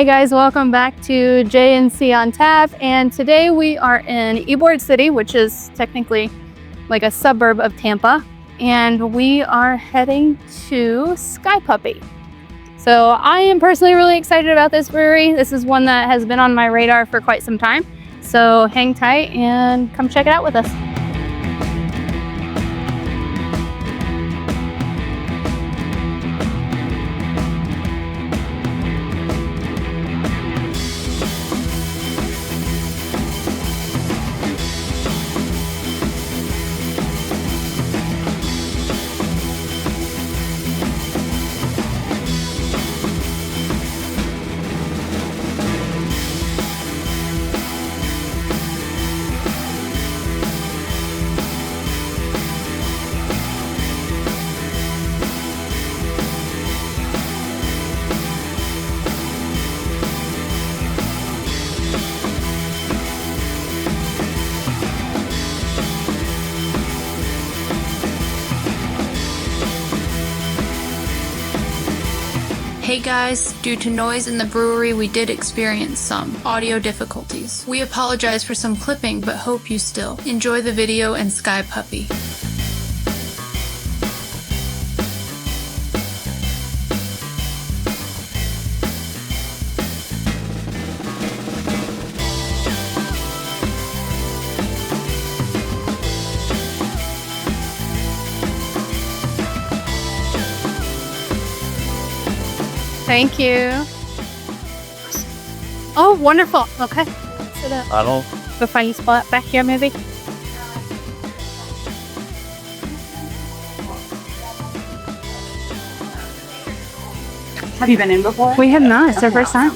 Hey guys, welcome back to JNC on Tap, and today we are in Ybor City, which is technically like a suburb of Tampa, and we are heading to Sky Puppy. So I am personally really excited about this brewery. This is one that has been on my radar for quite some time. So hang tight and come check it out with us. Hey guys, due to noise in the brewery, we did experience some audio difficulties. We apologize for some clipping, but hope you still enjoy the video and Sky Puppy. Thank you. Oh, wonderful. Okay. Sit up. I don't. Go find a spot back here, maybe. Have you been in before? We have not. It's our first time.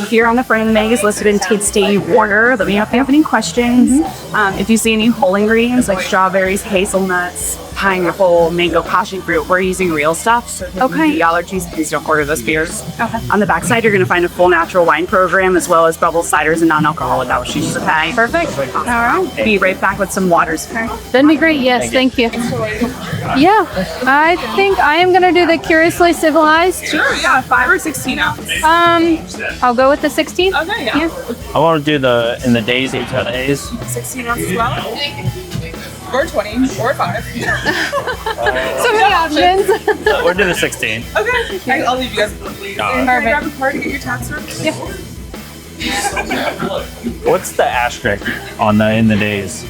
Here on the front of the mag is listed in tasty order. Let me know if you have any questions. If you see any whole ingredients like strawberries, hazelnuts, pineapple, mango, passion fruit, we're using real stuff. So if you have any allergies, please don't order those beers. Okay. On the back side, you're going to find a full natural wine program as well as bubble ciders and non-alcoholic options. Okay. Perfect. All right. Be right back with some waters. That'd be great. Yes, thank you. Yeah, I think I am gonna do the Curiously Civilized. Sure, yeah, 5 or 16 ounce. I'll go with the 16. Okay, yeah. I want to do the in the Daze Before the Haze. 16 ounce as well. Or 20, or 5. So many options. We'll do the 16. Okay, I'll leave you guys. Can I grab a card to get your tax room? Yeah. What's the asterisk on the in the days?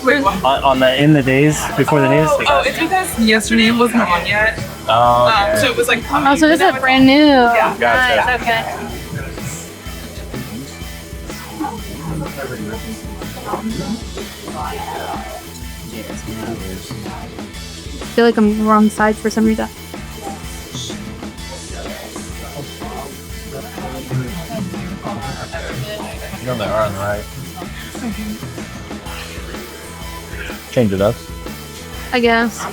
Wait, what? On the in the days before the days? Oh, it's because yesterday wasn't on yet. Oh, okay. So it was like coming. Oh, so this is brand new. Yeah. Gotcha. Nice, okay. I feel like I'm on the wrong side for some reason. You're on the R on the right. Change it up. I guess.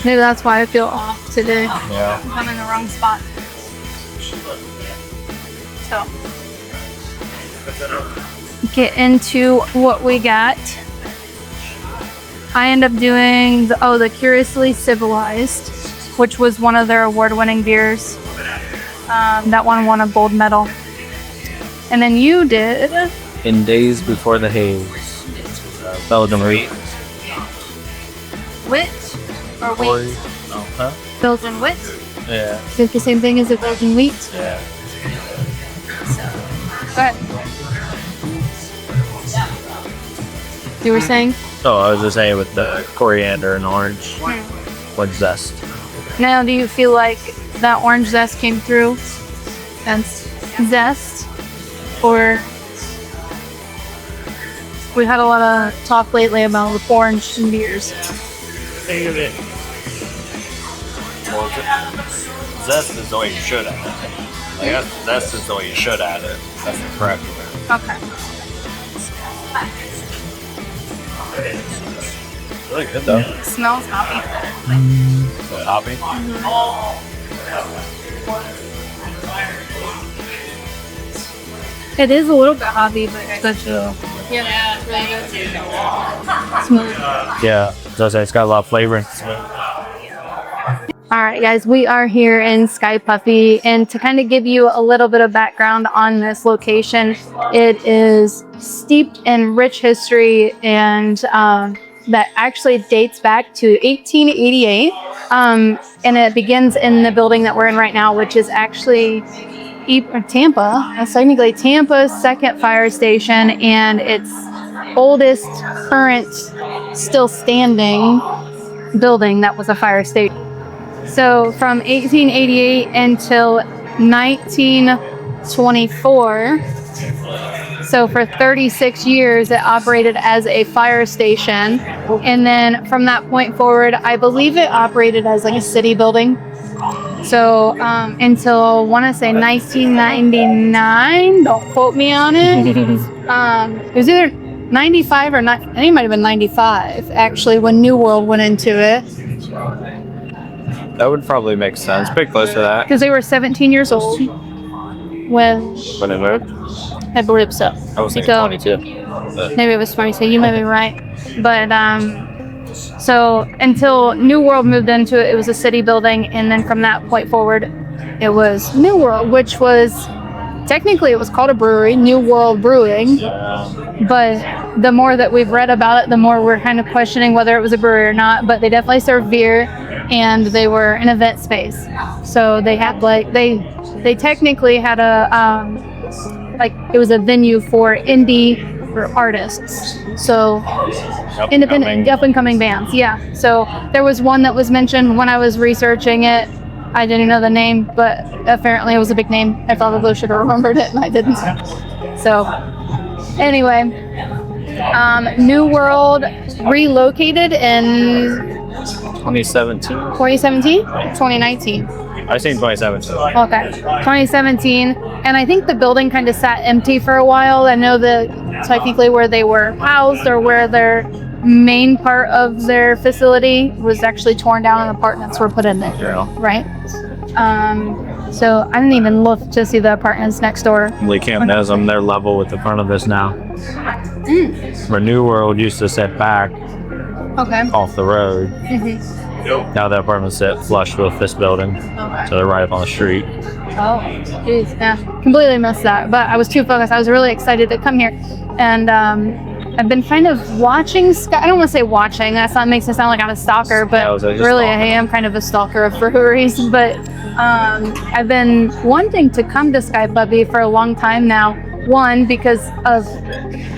Maybe that's why I feel off today. Yeah. I'm in the wrong spot. So, get into what we got. I end up doing the Curiously Civilized, which was one of their award-winning beers. That one won a gold medal. And then you did In Daze Before the Haze. Belgian Wit. Wit or Wheat? Oh, huh? Belgian Wit. Yeah. Is it the same thing as a Belgian Wheat? Yeah. Go ahead. You were saying? Oh, I was just saying with the coriander and orange. What zest? Now, do you feel like that orange zest came through? That's zest? Or we've had a lot of talk lately about the orange in beers. Well, zest is the way you should add it. Like zest is the way you should add it. That's the correct way. Okay. Really good though. It smells hoppy. Is it hoppy? It is a little bit hoppy, but it's good. Yeah, really good. Smooth. Yeah, so it's got a lot of flavor. All right, guys, we are here in Sky Puffy, and to kind of give you a little bit of background on this location, it is steeped in rich history, and that actually dates back to 1888, and it begins in the building that we're in right now, which is actually Tampa. That's technically Tampa's second fire station, and its oldest current still standing building that was a fire station. So from 1888 until 1924, so for 36 years it operated as a fire station, and then from that point forward I believe it operated as like a city building. So until I want to say 1999, don't quote me on it. It was either 95 or not, I think it might have been 95 actually when New World went into it. That would probably make sense. Pretty close to that. Because they were 17 years old when it moved? I believe so. I was thinking 22. Maybe it was 22. You might be right. But so until New World moved into it, it was a city building, and then from that point forward, it was New World, which was technically it was called a brewery, New World Brewing. But the more that we've read about it, the more we're kind of questioning whether it was a brewery or not. But they definitely served beer, and they were an event space. So they had they technically had a it was a venue for indie for artists. So independent, up and coming bands. Yeah. So there was one that was mentioned when I was researching it. I didn't know the name, but apparently it was a big name. I probably should have remembered it, and I didn't. So anyway, New World relocated in 2017? 2019? I think 2017. Okay, 2017. And I think the building kind of sat empty for a while. I know that technically where they were housed or where their main part of their facility was actually torn down and apartments were put in there, right? So I didn't even look to see the apartments next door. Lee Camp knows them. They're level with the front of this now. Where New World used to sit back off the road. Now the apartments sit flush with this building. So they're right up on the street. Oh, geez. Yeah, completely missed that. But I was too focused. I was really excited to come here. And I've been kind of watching I don't want to say watching. That makes it sound like I'm a stalker, but really I am kind of a stalker of breweries. But I've been wanting to come to Sky Puppy for a long time now. One, because of,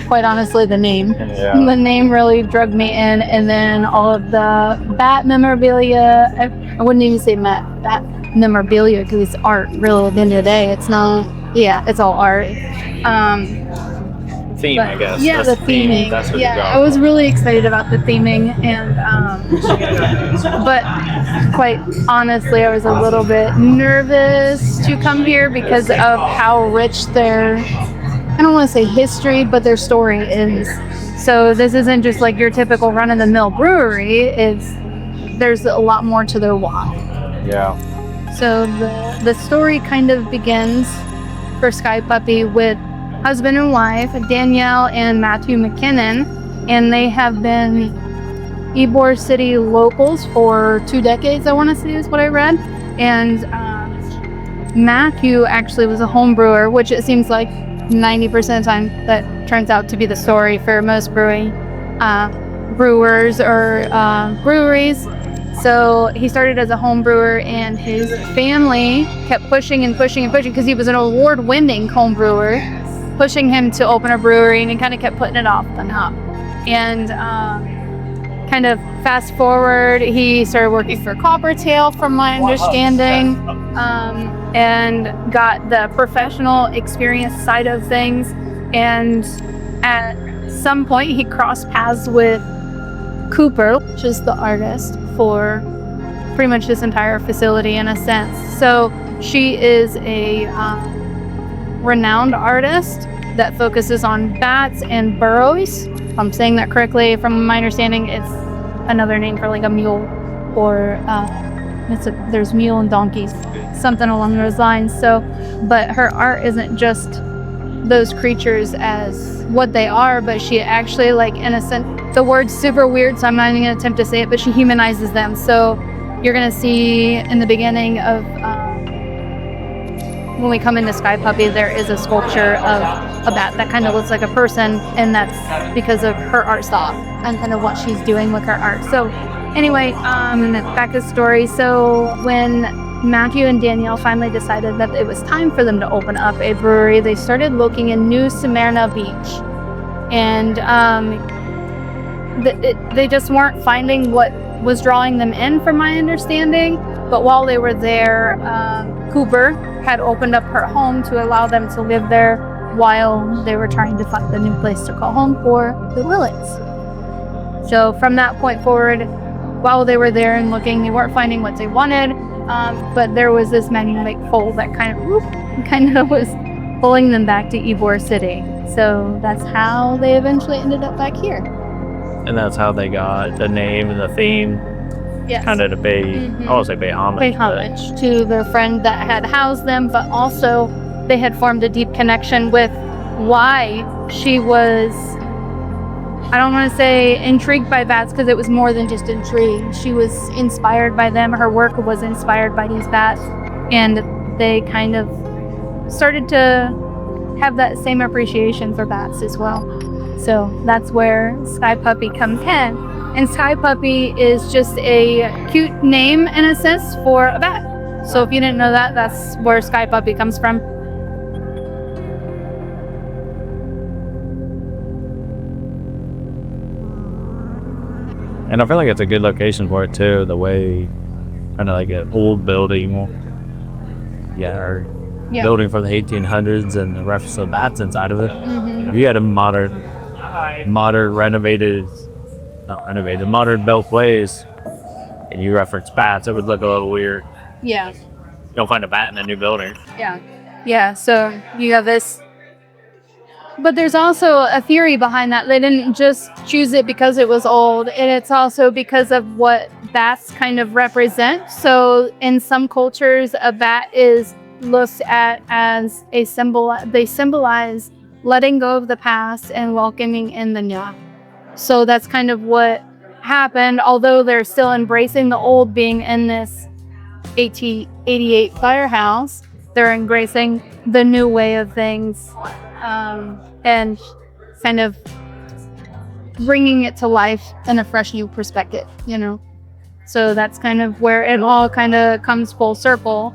quite honestly, the name. Yeah. The name really drug me in, and then all of the bat memorabilia. I wouldn't even say bat memorabilia because it's art, really, at the end of the day. It's not, it's all art. Theme, I guess. Yeah, the theming. That's what I was really excited about the theming, and but quite honestly, I was a little bit nervous to come here because of how rich their, I don't want to say history, but their story is. So this isn't just like your typical run-of-the-mill brewery. There's a lot more to their why. Yeah. So the story kind of begins for Sky Puppy with husband and wife, Danielle and Matthew McKinnon, and they have been Ybor City locals for 2 decades, I want to say is what I read. And Matthew actually was a home brewer, which it seems like 90% of the time that turns out to be the story for most brewers or breweries. So he started as a home brewer, and his family kept pushing and pushing and pushing because he was an award-winning home brewer, pushing him to open a brewery, and he kind of kept putting it off and up. And kind of fast forward, he started working for Coppertail, from my understanding, and got the professional experience side of things. And at some point, he crossed paths with Cooper, which is the artist for pretty much this entire facility in a sense. So she is a renowned artist that focuses on bats and burrows. If I'm saying that correctly, from my understanding, it's another name for like a mule, or there's mule and donkeys, something along those lines. So, but her art isn't just those creatures as what they are, but she actually, like, in a sense, the word's super weird, so I'm not even gonna attempt to say it, but she humanizes them. So you're gonna see in the beginning of when we come into Sky Puppy, there is a sculpture of a bat that kind of looks like a person, and that's because of her art style and kind of what she's doing with her art. So anyway, back to the story. So when Matthew and Danielle finally decided that it was time for them to open up a brewery, they started looking in New Smyrna Beach, and they just weren't finding what was drawing them in, from my understanding. But while they were there, Cooper had opened up her home to allow them to live there while they were trying to find a new place to call home for the Willits. So from that point forward, while they were there and looking, they weren't finding what they wanted, but there was this magnetic pole that kind of was pulling them back to Ybor City. So that's how they eventually ended up back here. And that's how they got the name and the theme. Yes. Kind of to pay, I won't say pay homage. Pay homage to their friend that had housed them, but also they had formed a deep connection with why she was, I don't want to say intrigued by bats, because it was more than just intrigue. She was inspired by them. Her work was inspired by these bats, and they kind of started to have that same appreciation for bats as well. So that's where Sky Puppy comes in. And Sky Puppy is just a cute name, in a sense, for a bat. So if you didn't know that, that's where Sky Puppy comes from. And I feel like it's a good location for it too. The way, kind of like an old building, building from the 1800s, and the reference of bats inside of it. If you had a modern built place, and you reference bats, it would look a little weird. Yeah. You don't find a bat in a new building. Yeah. So you have this. But there's also a theory behind that. They didn't just choose it because it was old, and it's also because of what bats kind of represent. So in some cultures, a bat is looked at as a symbol. They symbolize letting go of the past and welcoming in the new. So that's kind of what happened, although they're still embracing the old, being in this 1888 firehouse. They're embracing the new way of things, and kind of bringing it to life in a fresh new perspective, So that's kind of where it all kind of comes full circle.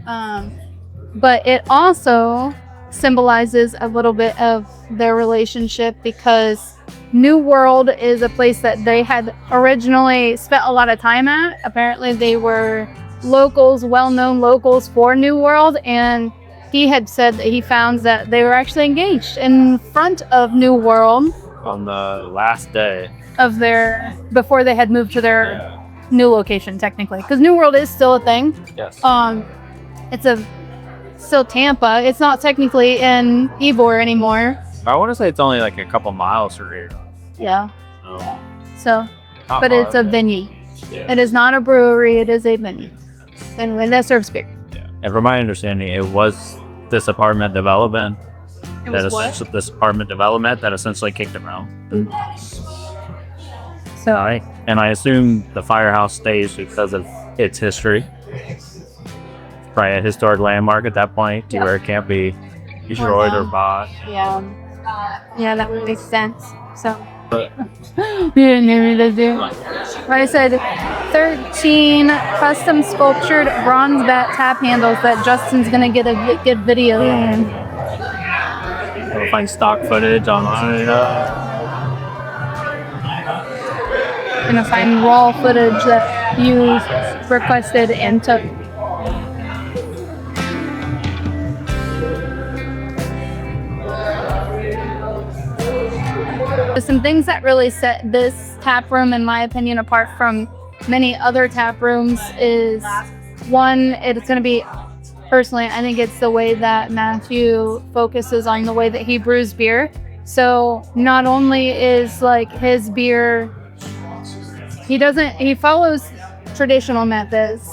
But it also symbolizes a little bit of their relationship, because New World is a place that they had originally spent a lot of time at. Apparently they were locals, well-known locals for New World, and he had said that he found that they were actually engaged in front of New World on the last day of before they had moved to their new location, technically, because New World is still a thing. Yes. It's still Tampa. It's not technically in Ybor anymore. I want to say it's only like a couple miles from here. Yeah. So, Not but far, it's a but- venue. Yeah. It is not a brewery. It is a venue. And that serves beer. And from my understanding, it was this apartment development. This apartment development that essentially kicked them out. So, And I assume the firehouse stays because of its history. Probably a historic landmark at that point, to where it can't be destroyed or bought. yeah, that would make sense. So, we didn't hear me do. Like I said, 13 custom sculptured bronze bat tap handles that Justin's gonna get a good video in. We'll find stock footage online. Gonna find raw footage that you requested and took. Some things that really set this tap room, in my opinion, apart from many other tap rooms is, one, it's going to be, personally, I think it's the way that Matthew focuses on the way that he brews beer. So not only is like his beer, he follows traditional methods,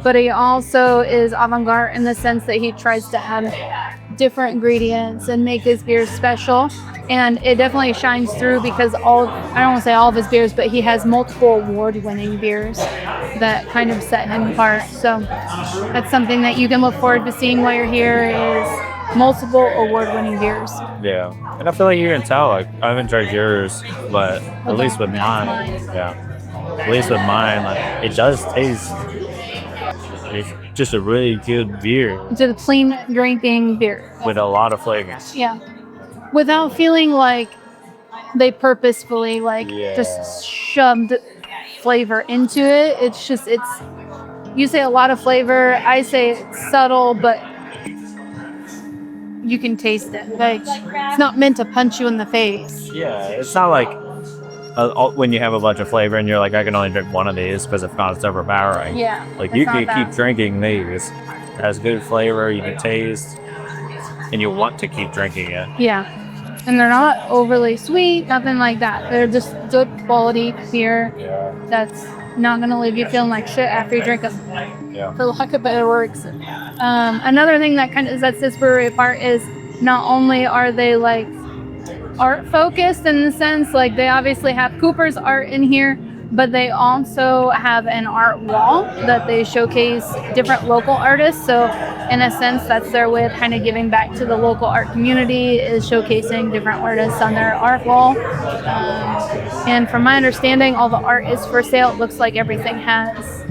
but he also is avant-garde in the sense that he tries to add different ingredients and make his beer special. And it definitely shines through because I don't want to say all of his beers, but he has multiple award-winning beers that kind of set him apart. So that's something that you can look forward to seeing while you're here is multiple award-winning beers. Yeah. And I feel like you can tell, like, I haven't tried yours, but at least with mine, at least with mine, like, it does taste, it's just a really good beer. It's a clean drinking beer. With a lot of flavors. Yeah. Without feeling like they purposefully, like, just shoved flavor into it. It's just, you say a lot of flavor, I say it's subtle, but you can taste it. Like, it's not meant to punch you in the face. Yeah, it's not like when you have a bunch of flavor and you're like, I can only drink one of these because if not, it's overpowering. Yeah. Like, you can keep drinking these. It has good flavor, you can taste, and you want to keep drinking it. Yeah. And they're not overly sweet, nothing like that. They're just good quality beer that's not going to leave you feeling like shit after you drink them, for lack of better words. Another thing that kind of sets this brewery apart is not only are they like art focused in the sense, like they obviously have Cooper's art in here, but they also have an art wall that they showcase different local artists. So in a sense, that's their way of kind of giving back to the local art community, is showcasing different artists on their art wall. And from my understanding, all the art is for sale. It looks like everything has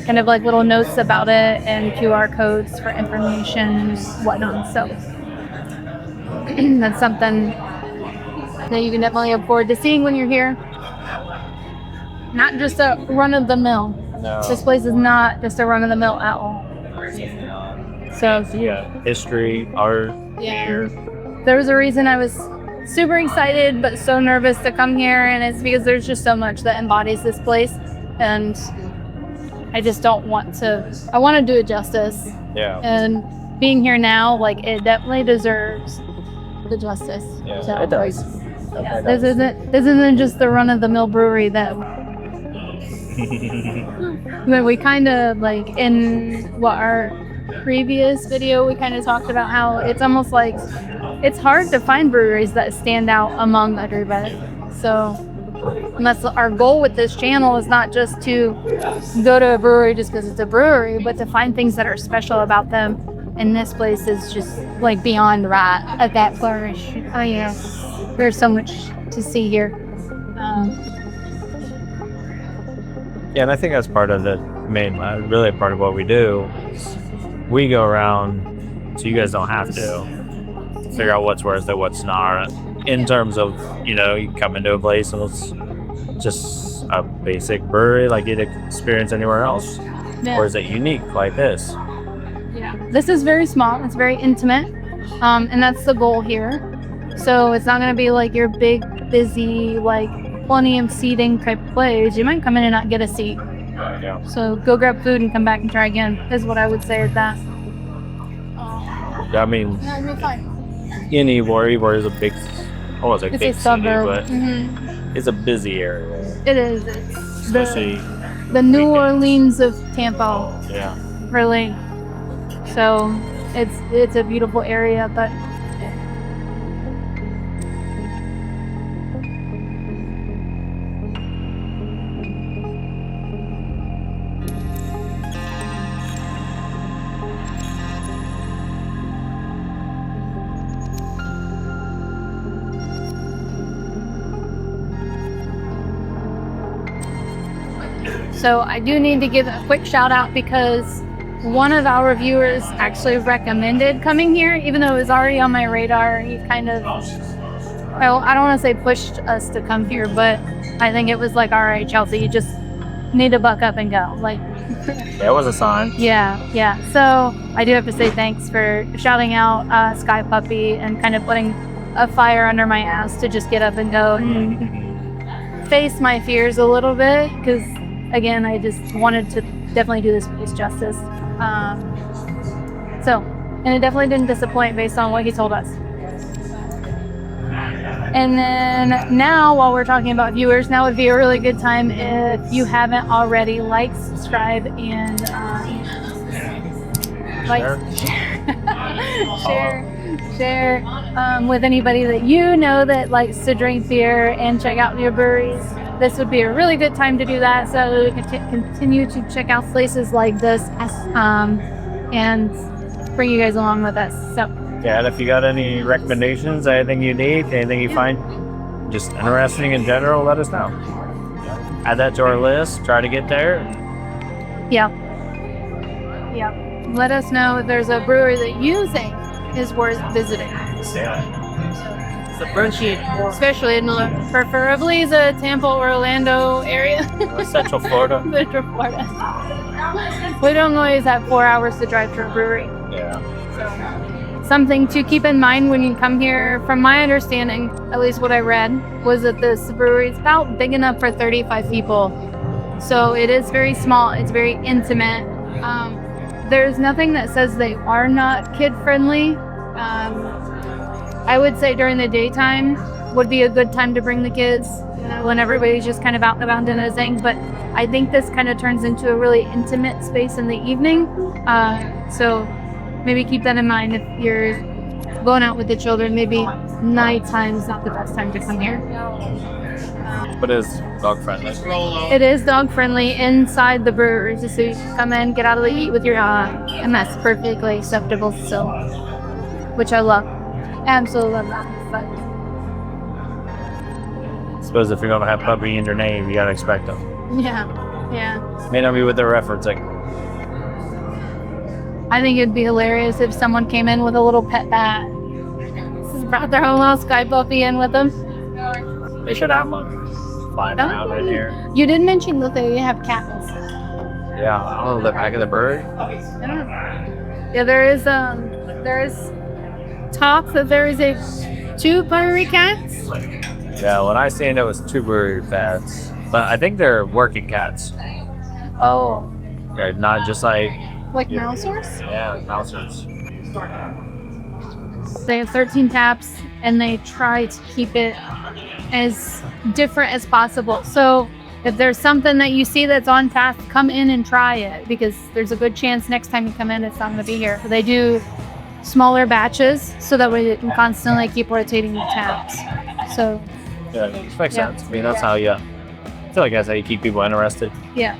kind of like little notes about it and QR codes for information and whatnot. So that's something that you can definitely look forward to seeing when you're here. Not just a run-of-the-mill. No. This place is not just a run-of-the-mill at all. So history, art, beer. There was a reason I was super excited but so nervous to come here, and it's because there's just so much that embodies this place, and I just don't want to. I want to do it justice. Yeah. And being here now, like, it definitely deserves the justice. Yeah, So, it does. Yeah, this isn't just the run-of-the-mill brewery that we kind of, like, in our previous video, we kind of talked about how it's almost like it's hard to find breweries that stand out among everybody. So that's our goal with this channel, is not just to go to a brewery just because it's a brewery, but to find things that are special about them. And this place is just like beyond that flourish. Oh yeah, there's so much to see here. Yeah, and I think that's part of the main, really part of what we do. We go around so you guys don't have to figure out what's worth it, what's not. In terms of, you can come into a place and it's just a basic brewery like you'd experience anywhere else. Yeah. Or is it unique like this? Yeah. This is very small. It's very intimate. And that's the goal here. So it's not going to be like your big, busy, like plenty of seating type place. You might come in and not get a seat. Yeah. So go grab food and come back and try again, is what I would say at that. I mean, No, fine. in Ybor is a big, almost like It's big a suburb. city, but it's a busy area. It is. It's Especially the New Orleans of Tampa, yeah. really. So it's a beautiful area, but so I do need to give a quick shout out because one of our viewers actually recommended coming here, even though it was already on my radar. He kind of, well, I don't want to say pushed us to come here, but I think it was like, all right, Chelsea, you just need to buck up and go. Like, That was a sign. yeah. So I do have to say thanks for shouting out Sky Puppy and kind of putting a fire under my ass to just get up and go and face my fears a little bit, because again, I just wanted to definitely do this place justice. And it definitely didn't disappoint based on what he told us. And then now, while we're talking about viewers, now would be a really good time if you haven't already, like, subscribe, and share share with anybody that you know that likes to drink beer and check out new breweries. This would be a really good time to do that, so we can continue to check out places like this and bring you guys along with us. So yeah, and if you got any recommendations, anything you need, anything you find just interesting in general, let us know. Add that to our list. Try to get there. Yeah. Let us know if there's a brewery that you think is worth visiting. Yeah. Especially in preferably the Tampa, Orlando area. Central Florida. Central Florida. We don't always have 4 hours to drive to a brewery. Yeah. Something to keep in mind when you come here, from my understanding, at least what I read, was that this brewery is about big enough for 35 people. So it is very small, it's very intimate. There's nothing that says they are not kid-friendly. I would say during the daytime would be a good time to bring the kids, when everybody's just kind of out and about doing their thing. But I think this kind of turns into a really intimate space in the evening. So maybe keep that in mind if you're going out with the children. Maybe nighttime is not the best time to come here. But it's dog friendly. It is dog friendly inside the brewery, just so you can come in, get out of the heat with your dog, and that's perfectly acceptable still, which I love. Absolutely love that. But I suppose if you're gonna have puppy in your name, you gotta expect them. yeah. May not be what they're referencing. I think it'd be hilarious if someone came in with a little pet bat. Brought their whole little sky puppy in with them. They should have one flying around in here. You did mention that they have cats. Yeah, I don't know, the back of the bird. Yeah, there is talk that there is 2 brewery cats. Yeah, when I seen it was 2 brewery cats, but I think they're working cats. Oh. They're not just like Mousers? Yeah, like mousers. They have 13 taps, and they try to keep it as different as possible. So if there's something that you see that's on tap, come in and try it, because there's a good chance next time you come in, it's not going to be here. They do smaller batches, so that way they can constantly keep rotating the taps. So yeah, it makes sense. I mean, that's how I feel like that's how you keep people interested. Yeah.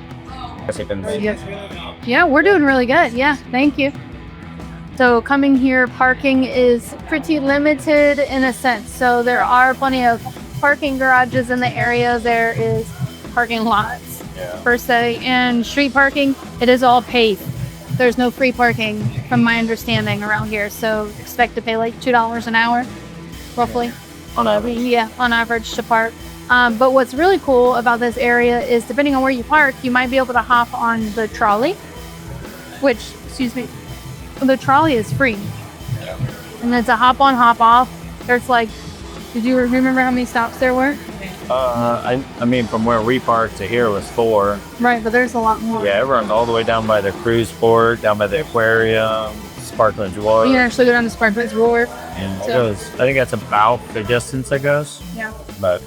Yeah, we're doing really good. Yeah, thank you. So coming here, parking is pretty limited in a sense. So there are plenty of parking garages in the area. There is parking lots per se, and street parking, it is all paid. There's no free parking from my understanding around here. So expect to pay like $2 an hour, roughly. On average? Yeah, on average to park. But what's really cool about this area is, depending on where you park, you might be able to hop on the trolley, which, the trolley is free. Yeah. And it's a hop on, hop off. There's like, did you remember how many stops there were? I mean, from where we parked to here was 4. Right, but there's a lot more. Yeah, it runs all the way down by the cruise port, down by the aquarium, Sparkling Water. You can actually go down to Sparkling Water. And it goes, I think that's about the distance it goes. Yeah. But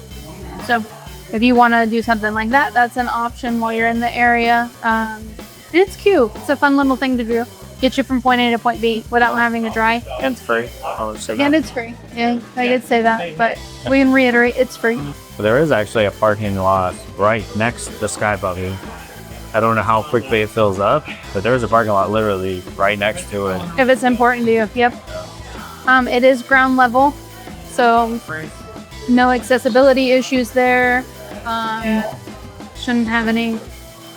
so if you want to do something like that, that's an option while you're in the area. It's cute. It's a fun little thing to do. Get you from point A to point B without having to drive. And it's free. And it's free. Yeah, I did say that, but we can reiterate, it's free. There is actually a parking lot right next to Sky Buggy. I don't know how quickly it fills up, but there's a parking lot literally right next to it. If it's important to you, yep. It is ground level, so no accessibility issues there. Shouldn't have any.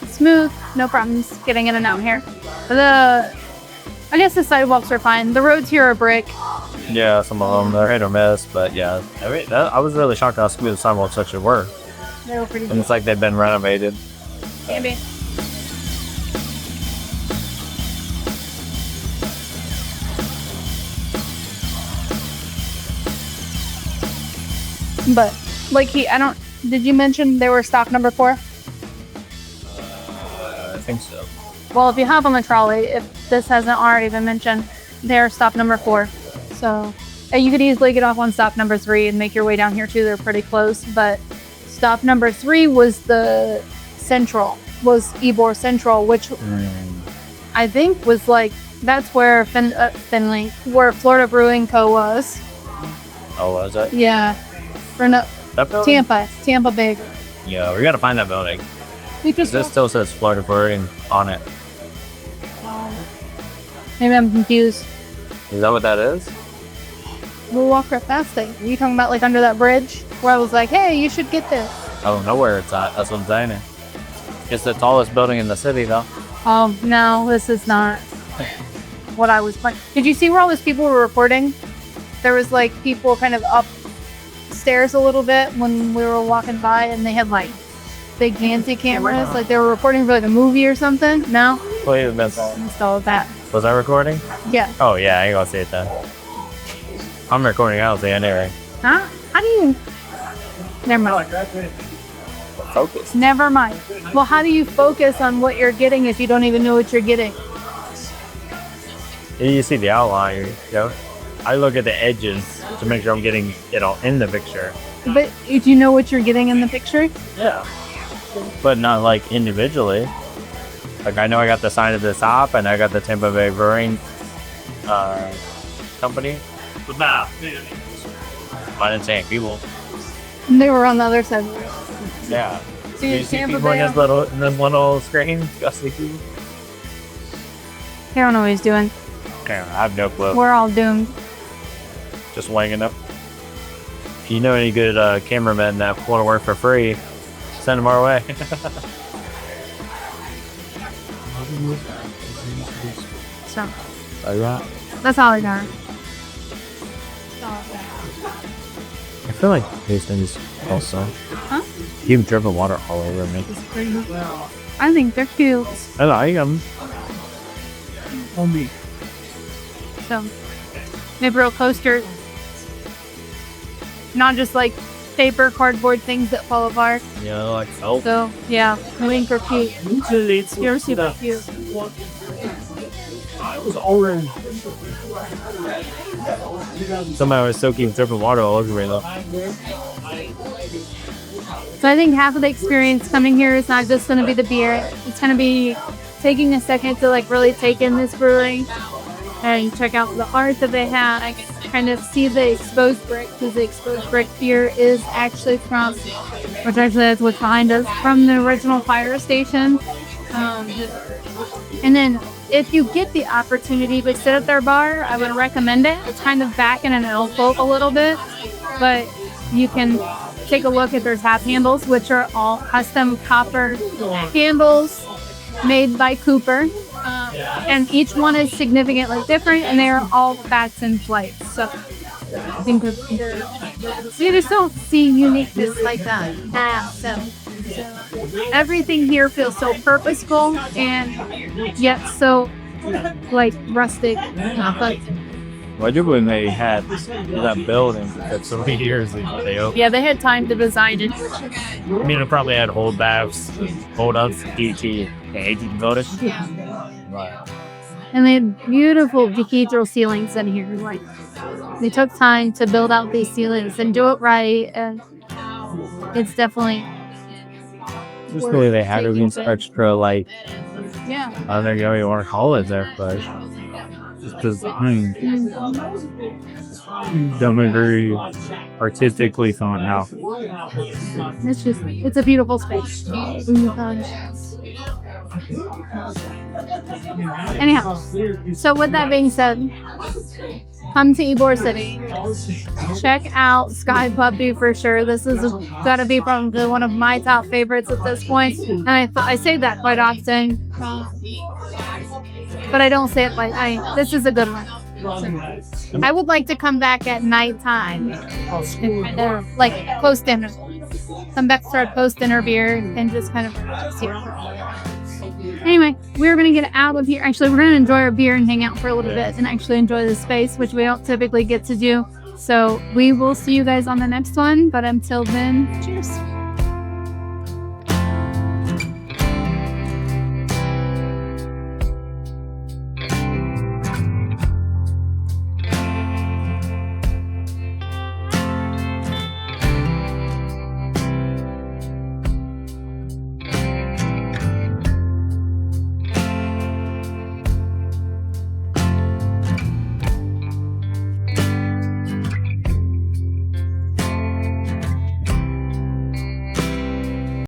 Smooth, no problems getting in and out here. I guess the sidewalks are fine. The roads here are brick. Yeah, some of them, they're hit or miss, but yeah. I mean, I was really shocked how smooth the sidewalks actually were. They were pretty And it's like they've been renovated. Maybe. But, like did you mention they were stock number 4? I think so. Well, if you hop on the trolley, if this hasn't already been mentioned, they're stop number 4. So you could easily get off on stop number 3 and make your way down here too. They're pretty close. But stop number 3 was Ybor Central, which I think was like That's where Finley, where Florida Brewing Co. was. Oh, was it? Yeah. For no, That building? Tampa Bay. Yeah, we gotta find that building. Because This still says Florida Brewing on it. maybe I'm confused. Is that what that is? We'll walk right past it. Are you talking about like under that bridge? Where I was like, hey, you should get this. I don't know where it's at. That's what I'm saying. It's the tallest building in the city, though. Oh, no, this is not what I was planning. Did you see where all those people were recording? There was like people kind of upstairs a little bit when we were walking by, and they had like big fancy cameras. Like they were recording for like a movie or something. No? Wait a minute. Missed all of that. Was I recording? Yeah. Oh, yeah, I ain't gonna see it then. I'm recording, I don't see it anyway. Huh? How do you... Never mind. Focus. Never mind. Well, how do you focus on what you're getting if you don't even know what you're getting? You see the outline, you know? I look at the edges to make sure I'm getting it all in the picture. But do you know what you're getting in the picture? Yeah. But not like individually. Like I know I got the sign at the top and I got the Tampa Bay Brewing company. But nah. I didn't see any people. And they were on the other side of the room. Yeah. See, Do you see Tampa people Bay. in this little screen? You see people? I don't know what he's doing. Okay, I have no clue. We're all doomed. Just winging up. If you know any good cameramen that want to work for free, send them our way. So, Like that. that's all I got. I feel like these things also. Huh? You have driven water all over me. I think they're cute. I like them. On me. So, maybe real coasters. Not just like paper, cardboard things that fall apart. Yeah, like felt. So, yeah, I think they're cute. You're super cute. Somehow I was soaking dripping water all over me though. So I think half of the experience coming here is not just going to be the beer. It's going to be taking a second to like really take in this brewery and check out the art that they have. I can kind of see the exposed brick, because the exposed brick beer is actually from, which actually is what's behind us, from the original fire station. And then if you get the opportunity to sit at their bar, I would recommend it. It's kind of back in an L boat a little bit, but you can take a look at their tap handles, which are all custom copper handles made by Cooper. And each one is significantly different, and they are all bats and flights. So I think you just don't see uniqueness like that. So everything here feels so purposeful and yet so like rustic. Why do when they had that building for so many years they opened? Yeah, they had time to design it. I mean, it probably had hold baths, hold ups, DT, and building. Wow. And they had beautiful cathedral ceilings in here. Like, they took time to build out these ceilings and do it right, and it's definitely Just the way they had it was extra, like, yeah. I don't know you want to call it there, but just design. Don't very artistically thought out. It's a beautiful space. Anyhow, so with that being said, come to Ybor City. Check out Sky Puppy for sure. This is gotta be probably one of my top favorites at this point. And I say that quite often, but I don't say it like this is a good one. I would like to come back at nighttime, like post dinner. Come back for a post dinner beer and just kind of see. Anyway, we're going to get out of here. Actually, we're going to enjoy our beer and hang out for a little bit and actually enjoy the space, which we don't typically get to do. So we will see you guys on the next one. But until then, cheers.